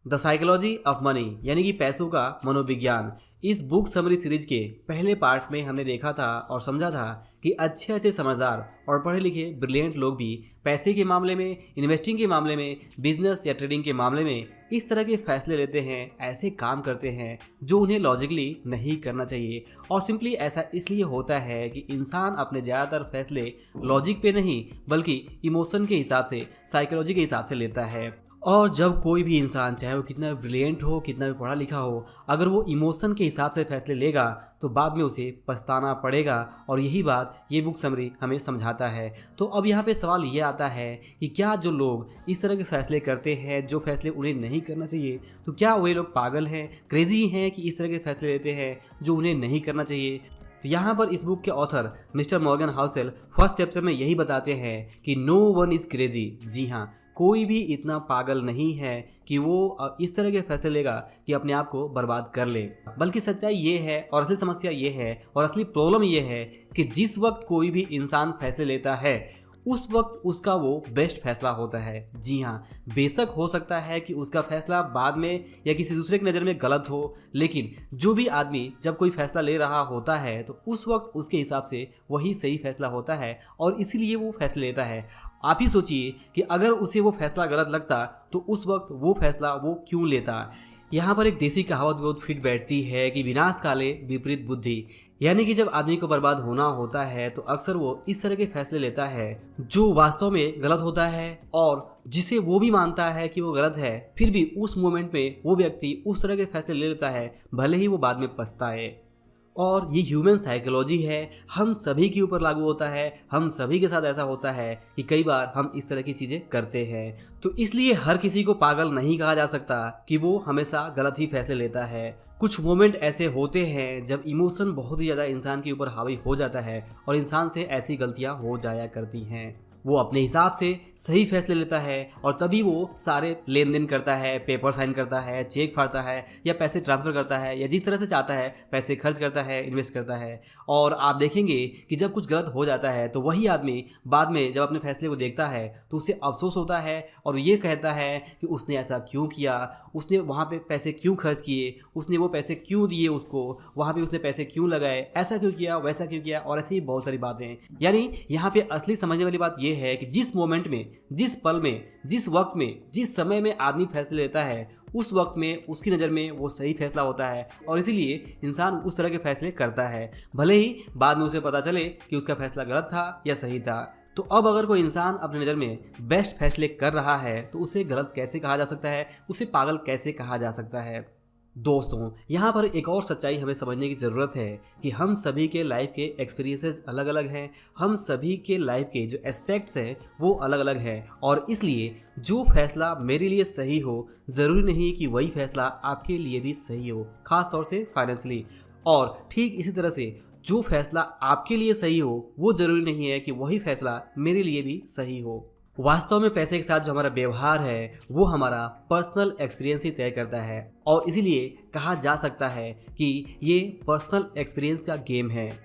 The psychology of money यानी कि पैसों का मनोविज्ञान। इस बुक समरी सीरीज के पहले पार्ट में हमने देखा था और समझा था कि अच्छे अच्छे समझदार और पढ़े लिखे ब्रिलियंट लोग भी पैसे के मामले में, इन्वेस्टिंग के मामले में, बिजनेस या ट्रेडिंग के मामले में इस तरह के फैसले लेते हैं, ऐसे काम करते हैं जो उन्हें लॉजिकली नहीं करना चाहिए। और सिंपली ऐसा इसलिए होता है कि इंसान अपने ज़्यादातर फैसले लॉजिक पे नहीं बल्कि इमोशन के हिसाब से, साइकोलॉजी के हिसाब से लेता है। और जब कोई भी इंसान, चाहे वो कितना ब्रिलियंट हो, कितना भी पढ़ा लिखा हो, अगर वो इमोशन के हिसाब से फैसले लेगा तो बाद में उसे पछताना पड़ेगा। और यही बात ये बुक समरी हमें समझाता है। तो अब यहाँ पे सवाल ये आता है कि क्या जो लोग इस तरह के फैसले करते हैं जो फैसले उन्हें नहीं करना चाहिए, तो क्या वे लोग पागल हैं, क्रेजी हैं कि इस तरह के फैसले लेते हैं जो उन्हें नहीं करना चाहिए? तो यहाँ पर इस बुक के author mister Morgan Housel first chapter में यही बताते हैं कि नो वन इज़ क्रेजी। जी हाँ, कोई भी इतना पागल नहीं है कि वो इस तरह के फैसले लेगा कि अपने आप को बर्बाद कर ले। बल्कि सच्चाई ये है और असली समस्या ये है और असली प्रॉब्लम ये है कि जिस वक्त कोई भी इंसान फैसले लेता है उस वक्त उसका वो बेस्ट फैसला होता है। जी हाँ, बेशक हो सकता है कि उसका फैसला बाद में या किसी दूसरे की नज़र में गलत हो, लेकिन जो भी आदमी जब कोई फैसला ले रहा होता है तो उस वक्त उसके हिसाब से वही सही फैसला होता है और इसीलिए वो फैसला लेता है। आप ही सोचिए कि अगर उसे वो फैसला गलत लगता तो उस वक्त वो फैसला वो क्यों लेता। यहाँ पर एक देसी कहावत बहुत फिट बैठती है कि विनाश काले विपरीत बुद्धि, यानी कि जब आदमी को बर्बाद होना होता है तो अक्सर वो इस तरह के फैसले लेता है जो वास्तव में गलत होता है और जिसे वो भी मानता है कि वो गलत है, फिर भी उस मोमेंट में वो व्यक्ति उस तरह के फैसले ले लेता है, भले ही वो बाद में पछताए। और ये ह्यूमन साइकोलॉजी है, हम सभी के ऊपर लागू होता है, हम सभी के साथ ऐसा होता है कि कई बार हम इस तरह की चीज़ें करते हैं। तो इसलिए हर किसी को पागल नहीं कहा जा सकता कि वो हमेशा गलत ही फैसले लेता है। कुछ मोमेंट ऐसे होते हैं जब इमोशन बहुत ही ज़्यादा इंसान के ऊपर हावी हो जाता है और इंसान से ऐसी गलतियाँ हो जाया करती हैं। वो अपने हिसाब से सही फैसले लेता है और तभी वो सारे लेन देन करता है, पेपर साइन करता है, चेक फाड़ता है या पैसे ट्रांसफ़र करता है या जिस तरह से चाहता है पैसे खर्च करता है, इन्वेस्ट करता है। और आप देखेंगे कि जब कुछ गलत हो जाता है तो वही आदमी बाद में जब अपने फैसले को देखता है तो उसे अफसोस होता है और ये कहता है कि उसने ऐसा क्यों किया, उसने वहाँ पे पैसे क्यों खर्च किए, उसने वो पैसे क्यों दिए उसको, वहाँ पे उसने पैसे क्यों लगाए, ऐसा क्यों किया, वैसा क्यों किया, और ऐसे ही बहुत सारी बातें। यानी यहाँ पे असली समझने वाली बात ये है कि जिस मोमेंट में, जिस पल में, जिस वक्त में, जिस समय में आदमी फैसले लेता है उस वक्त में उसकी नज़र में वो सही फैसला होता है और इसीलिए इंसान उस तरह के फैसले करता है, भले ही बाद में उसे पता चले कि उसका फैसला गलत था या सही था। तो अब अगर कोई इंसान अपनी नज़र में बेस्ट फैसले कर रहा है तो उसे गलत कैसे कहा जा सकता है, उसे पागल कैसे कहा जा सकता है? दोस्तों, यहाँ पर एक और सच्चाई हमें समझने की ज़रूरत है कि हम सभी के लाइफ के एक्सपीरियंसेस अलग अलग हैं, हम सभी के लाइफ के जो एस्पेक्ट्स हैं वो अलग अलग हैं और इसलिए जो फैसला मेरे लिए सही हो ज़रूरी नहीं कि वही फैसला आपके लिए भी सही हो, ख़ास तौर से फाइनेंशियली। और ठीक इसी तरह से जो फैसला आपके लिए सही हो वो ज़रूरी नहीं है कि वही फैसला मेरे लिए भी सही हो। वास्तव में पैसे के साथ जो हमारा व्यवहार है वो हमारा पर्सनल एक्सपीरियंस ही तय करता है और इसीलिए कहा जा सकता है कि ये पर्सनल एक्सपीरियंस का गेम है।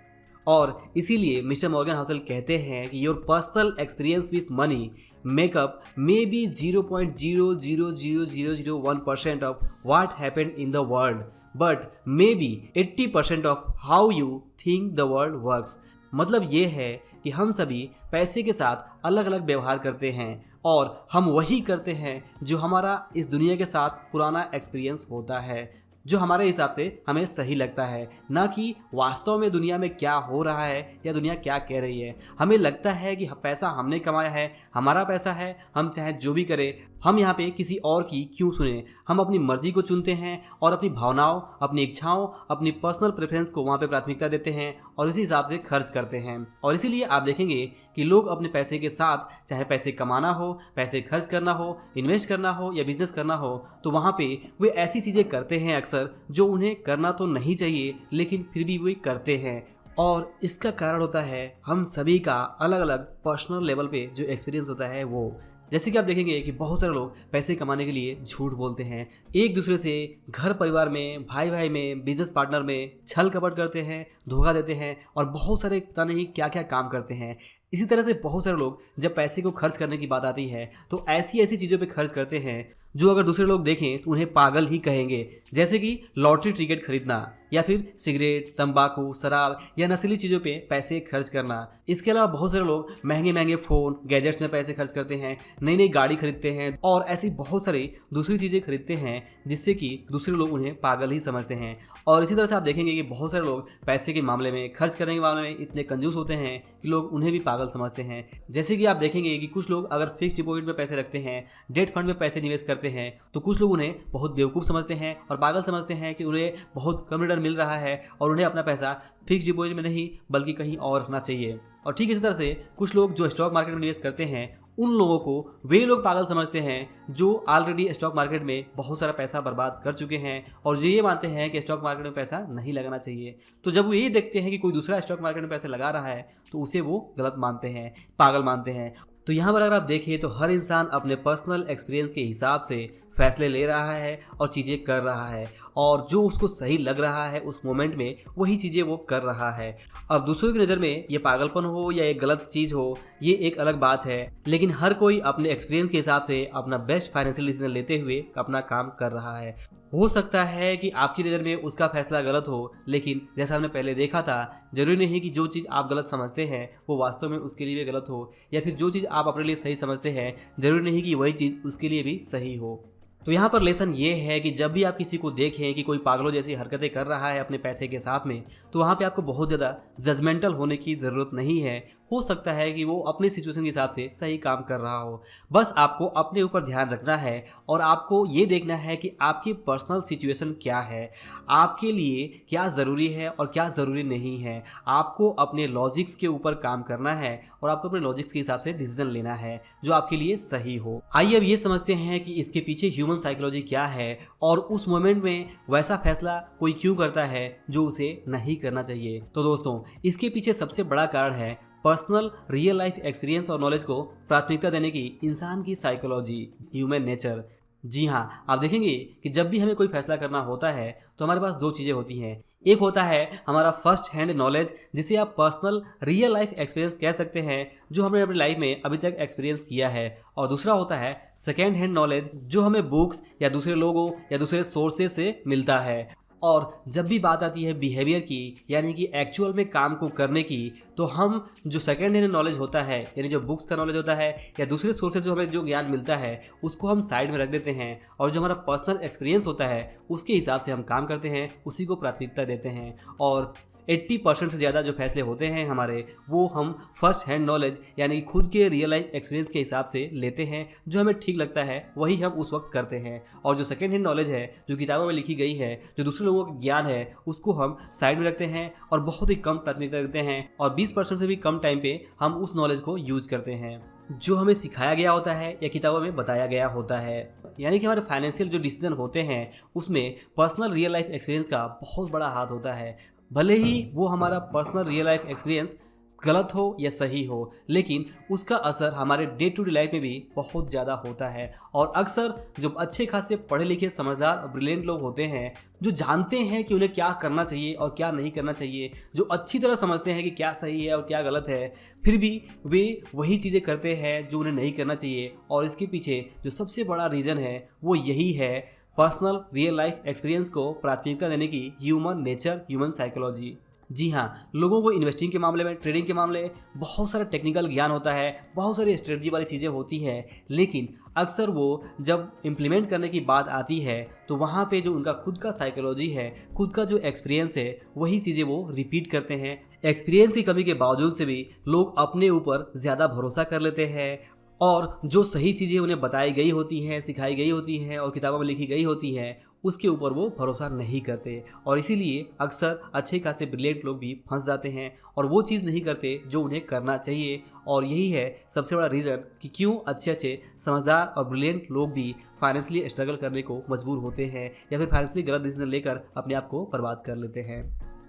और इसीलिए मिस्टर मॉर्गन हाउसेल कहते हैं कि your personal experience with money makeup may be 0.0000001% of what happened in the world but may be 80% of how you think the world works. मतलब ये है कि हम सभी पैसे के साथ अलग अलग व्यवहार करते हैं और हम वही करते हैं जो हमारा इस दुनिया के साथ पुराना एक्सपीरियंस होता है, जो हमारे हिसाब से हमें सही लगता है, ना कि वास्तव में दुनिया में क्या हो रहा है या दुनिया क्या कह रही है। हमें लगता है कि पैसा हमने कमाया है, हमारा पैसा है, हम चाहे जो भी करें, हम यहाँ पे किसी और की क्यों सुने। हम अपनी मर्जी को चुनते हैं और अपनी भावनाओं, अपनी इच्छाओं, अपनी पर्सनल प्रेफरेंस को वहाँ पे प्राथमिकता देते हैं और उसी हिसाब से खर्च करते हैं। और इसीलिए आप देखेंगे कि लोग अपने पैसे के साथ, चाहे पैसे कमाना हो, पैसे खर्च करना हो, इन्वेस्ट करना हो या बिजनेस करना हो, तो वहाँ पे वे ऐसी चीज़ें करते हैं अक्सर जो उन्हें करना तो नहीं चाहिए लेकिन फिर भी वे करते हैं। और इसका कारण होता है हम सभी का अलग अलग पर्सनल लेवल पे जो एक्सपीरियंस होता है वो। जैसे कि आप देखेंगे कि बहुत सारे लोग पैसे कमाने के लिए झूठ बोलते हैं, एक दूसरे से घर परिवार में, भाई भाई में, बिजनेस पार्टनर में छल कपट करते हैं, धोखा देते हैं और बहुत सारे पता नहीं क्या क्या काम करते हैं। इसी तरह से बहुत सारे लोग जब पैसे को खर्च करने की बात आती है तो ऐसी ऐसी चीज़ों पे खर्च करते हैं जो अगर दूसरे लोग देखें तो उन्हें पागल ही कहेंगे, जैसे कि लॉटरी टिकट खरीदना या फिर सिगरेट, तंबाकू, शराब या नशीली चीज़ों पे पैसे खर्च करना। इसके अलावा बहुत सारे लोग महंगे महंगे फ़ोन, गैजेट्स में पैसे खर्च करते हैं, नई नई गाड़ी खरीदते हैं और ऐसी बहुत सारी दूसरी चीज़ें खरीदते हैं जिससे कि दूसरे लोग उन्हें पागल ही समझते हैं। और इसी तरह से आप देखेंगे कि बहुत सारे लोग पैसे के मामले में, खर्च करने के मामले में इतने कंजूस होते हैं कि लोग उन्हें भी पागल समझते हैं। जैसे कि आप देखेंगे कि कुछ लोग अगर फिक्स डिपॉजिट में पैसे रखते हैं, डेट फंड में पैसे निवेश करते हैं, तो कुछ लोग उन्हें बहुत बेवकूफ़ समझते हैं और पागल समझते हैं कि उन्हें बहुत कम रिटर्न मिल रहा है और उन्हें अपना पैसा फिक्स डिपॉजिट में नहीं बल्कि कहीं और रखना चाहिए। और ठीक इसी तरह से कुछ लोग जो स्टॉक मार्केट में निवेश करते हैं, उन लोगों को वे लोग पागल समझते हैं जो ऑलरेडी स्टॉक मार्केट में बहुत सारा पैसा बर्बाद कर चुके हैं और जो ये मानते हैं कि स्टॉक मार्केट में पैसा नहीं लगाना चाहिए। तो जब वो ये देखते हैं कि कोई दूसरा स्टॉक मार्केट में पैसे लगा रहा है तो उसे वो गलत मानते हैं, पागल मानते हैं। तो यहाँ पर अगर आप देखिए तो हर इंसान अपने पर्सनल एक्सपीरियंस के हिसाब से फैसले ले रहा है और चीज़ें कर रहा है और जो उसको सही लग रहा है उस मोमेंट में वही चीज़ें वो कर रहा है। अब दूसरों की नज़र में ये पागलपन हो या एक गलत चीज़ हो, ये एक अलग बात है, लेकिन हर कोई अपने एक्सपीरियंस के हिसाब से अपना बेस्ट फाइनेंशियल डिसीजन लेते हुए अपना काम कर रहा है। हो सकता है कि आपकी नज़र में उसका फैसला गलत हो, लेकिन जैसा हमने पहले देखा था, जरूरी नहीं कि जो चीज़ आप गलत समझते हैं वो वास्तव में उसके लिए भी गलत हो, या फिर जो चीज़ आप अपने लिए सही समझते हैं जरूरी नहीं कि वही चीज़ उसके लिए भी सही हो। तो यहाँ पर लेसन ये है कि जब भी आप किसी को देखें कि कोई पागलों जैसी हरकतें कर रहा है अपने पैसे के साथ में, तो वहाँ पे आपको बहुत ज़्यादा जजमेंटल होने की ज़रूरत नहीं है। हो सकता है कि वो अपनी सिचुएशन के हिसाब से सही काम कर रहा हो। बस आपको अपने ऊपर ध्यान रखना है और आपको ये देखना है कि आपकी पर्सनल सिचुएशन क्या है, आपके लिए क्या ज़रूरी है और क्या ज़रूरी नहीं है। आपको अपने लॉजिक्स के ऊपर काम करना है और आपको अपने लॉजिक्स के हिसाब से डिसीजन लेना है जो आपके लिए सही हो। आइए अब ये समझते हैं कि इसके पीछे ह्यूमन साइकोलॉजी क्या है और उस मोमेंट में वैसा फैसला कोई क्यों करता है जो उसे नहीं करना चाहिए। तो दोस्तों, इसके पीछे सबसे बड़ा कारण है पर्सनल रियल लाइफ एक्सपीरियंस और नॉलेज को प्राथमिकता देने की इंसान की साइकोलॉजी, ह्यूमन नेचर। जी हाँ, आप देखेंगे कि जब भी हमें कोई फैसला करना होता है तो हमारे पास दो चीज़ें होती हैं। एक होता है हमारा फर्स्ट हैंड नॉलेज, जिसे आप पर्सनल रियल लाइफ एक्सपीरियंस कह सकते हैं, जो हमने अपनी लाइफ में अभी तक एक्सपीरियंस किया है। और दूसरा होता है सेकेंड हैंड नॉलेज, जो हमें बुक्स या दूसरे लोगों या दूसरे सोर्सेज से मिलता है। और जब भी बात आती है बिहेवियर की, यानी कि एक्चुअल में काम को करने की, तो हम जो सेकेंड हैंड नॉलेज होता है, यानी जो बुक्स का नॉलेज होता है या दूसरे सोर्सेज जो हमें जो ज्ञान मिलता है, उसको हम साइड में रख देते हैं और जो हमारा पर्सनल एक्सपीरियंस होता है उसके हिसाब से हम काम करते हैं, उसी को प्राथमिकता देते हैं। और 80% से ज़्यादा जो फैसले होते हैं हमारे, वो हम फर्स्ट हैंड नॉलेज यानी खुद के रियल लाइफ एक्सपीरियंस के हिसाब से लेते हैं। जो हमें ठीक लगता है वही हम उस वक्त करते हैं और जो सेकेंड हैंड नॉलेज है, जो किताबों में लिखी गई है, जो दूसरे लोगों का ज्ञान है, उसको हम साइड में रखते हैं और बहुत ही कम प्राथमिकता देते हैं और 20% से भी कम टाइम पे हम उस नॉलेज को यूज करते हैं जो हमें सिखाया गया होता है या किताबों में बताया गया होता है। यानी कि हमारे फाइनेंशियल जो डिसीजन होते हैं उसमें पर्सनल रियल लाइफ एक्सपीरियंस का बहुत बड़ा हाथ होता है। भले ही वो हमारा पर्सनल रियल लाइफ एक्सपीरियंस गलत हो या सही हो, लेकिन उसका असर हमारे डे टू डे लाइफ में भी बहुत ज़्यादा होता है। और अक्सर जो अच्छे खासे पढ़े लिखे समझदार और ब्रिलियंट लोग होते हैं, जो जानते हैं कि उन्हें क्या करना चाहिए और क्या नहीं करना चाहिए, जो अच्छी तरह समझते हैं कि क्या सही है और क्या गलत है, फिर भी वे वही चीज़ें करते हैं जो उन्हें नहीं करना चाहिए। और इसके पीछे जो सबसे बड़ा रीज़न है वो यही है, पर्सनल रियल लाइफ एक्सपीरियंस को प्राथमिकता देने की ह्यूमन नेचर, ह्यूमन साइकोलॉजी। जी हाँ, लोगों को इन्वेस्टिंग के मामले में, ट्रेडिंग के मामले में बहुत सारा टेक्निकल ज्ञान होता है, बहुत सारी स्ट्रेटजी वाली चीज़ें होती हैं, लेकिन अक्सर वो जब इम्प्लीमेंट करने की बात आती है तो वहाँ पे जो उनका खुद का साइकोलॉजी है, खुद का जो एक्सपीरियंस है, वही चीज़ें वो रिपीट करते हैं। एक्सपीरियंस की कमी के बावजूद से भी लोग अपने ऊपर ज़्यादा भरोसा कर लेते हैं और जो सही चीज़ें उन्हें बताई गई होती हैं, सिखाई गई होती हैं और किताबों में लिखी गई होती हैं, उसके ऊपर वो भरोसा नहीं करते और इसीलिए अक्सर अच्छे खासे ब्रिलियंट लोग भी फंस जाते हैं और वो चीज़ नहीं करते जो उन्हें करना चाहिए। और यही है सबसे बड़ा रीज़न कि क्यों अच्छे अच्छे समझदार और ब्रिलियंट लोग भी फाइनेंशियली स्ट्रगल करने को मजबूर होते हैं या फिर फाइनेंशियली गलत डिसीजन लेकर अपने आप को बर्बाद कर लेते हैं।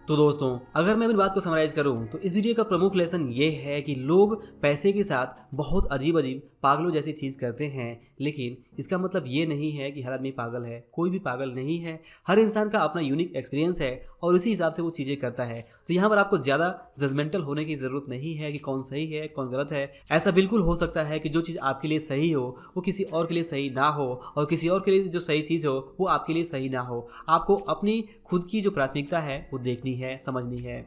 तो दोस्तों, अगर मैं अपनी बात को समराइज करूं तो इस वीडियो का प्रमुख लेसन ये है कि लोग पैसे के साथ बहुत अजीब अजीब पागलों जैसी चीज़ करते हैं, लेकिन इसका मतलब ये नहीं है कि हर आदमी पागल है। कोई भी पागल नहीं है। हर इंसान का अपना यूनिक एक्सपीरियंस है और उसी हिसाब से वो चीज़ें करता है। तो यहाँ पर आपको ज़्यादा जजमेंटल होने की ज़रूरत नहीं है कि कौन सही है कौन गलत है। ऐसा बिल्कुल हो सकता है कि जो चीज़ आपके लिए सही हो वो किसी और के लिए सही ना हो, और किसी और के लिए जो सही चीज़ हो वो आपके लिए सही ना हो। आपको अपनी खुद की जो प्राथमिकता है वो देखनी है, समझनी है।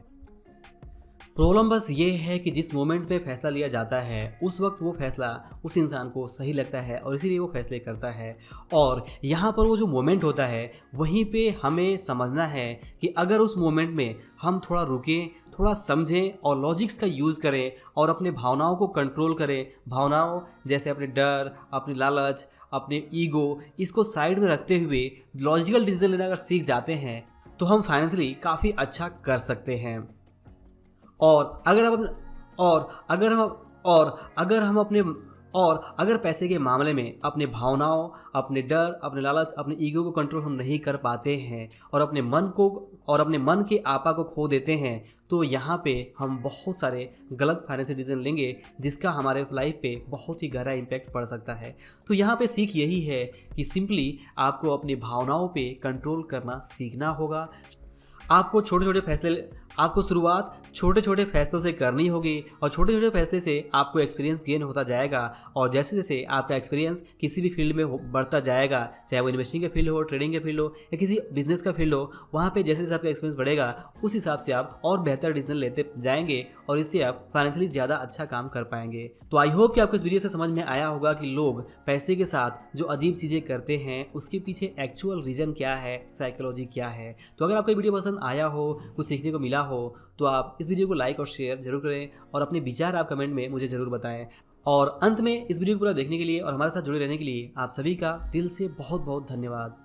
प्रॉब्लम बस ये है कि जिस मोमेंट पे फैसला लिया जाता है उस वक्त वो फैसला उस इंसान को सही लगता है और इसीलिए वो फैसले करता है। और यहाँ पर वो जो मोमेंट होता है वहीं पे हमें समझना है कि अगर उस मोमेंट में हम थोड़ा रुकें, थोड़ा समझें और लॉजिक्स का यूज़ करें और अपने भावनाओं को कंट्रोल करें, भावनाओं जैसे अपने डर, अपनी लालच, अपने ईगो, इसको साइड में रखते हुए लॉजिकल डिसीजन लेना अगर सीख जाते हैं तो हम फाइनेंशियली काफ़ी अच्छा कर सकते हैं। और अगर हम और अगर हम और अगर हम अपने और अगर पैसे के मामले में अपने भावनाओं, अपने डर, अपने लालच, अपने ईगो को कंट्रोल हम नहीं कर पाते हैं और अपने मन के आपा को खो देते हैं, तो यहाँ पे हम बहुत सारे गलत फाइनेंशियल डिसीजन लेंगे जिसका हमारे लाइफ पे बहुत ही गहरा इम्पैक्ट पड़ सकता है। तो यहाँ पे सीख यही है कि सिंपली आपको अपनी भावनाओं पे कंट्रोल करना सीखना होगा। आपको शुरुआत छोटे छोटे फैसलों से करनी होगी और छोटे छोटे फैसले से आपको एक्सपीरियंस गेन होता जाएगा। और जैसे जैसे आपका एक्सपीरियंस किसी भी फील्ड में बढ़ता जाएगा, चाहे वो इन्वेस्टिंग का फील्ड हो, ट्रेडिंग का फील्ड हो या किसी बिजनेस का फील्ड हो, वहाँ पे जैसे जैसे आपका एक्सपीरियंस बढ़ेगा उस हिसाब से आप और बेहतर डिसीजन लेते जाएंगे और इससे आप फाइनेंशियली ज़्यादा अच्छा काम कर पाएंगे। तो आई होप कि आपको इस वीडियो से समझ में आया होगा कि लोग पैसे के साथ जो अजीब चीज़ें करते हैं उसके पीछे एक्चुअल रीज़न क्या है, साइकोलॉजी क्या है। तो अगर आपको ये वीडियो पसंद आया हो, कुछ सीखने को मिला हो, तो आप इस वीडियो को लाइक और शेयर जरूर करें और अपने विचार आप कमेंट में मुझे ज़रूर बताएं। और अंत में इस वीडियो को पूरा देखने के लिए और हमारे साथ जुड़े रहने के लिए आप सभी का दिल से बहुत बहुत धन्यवाद।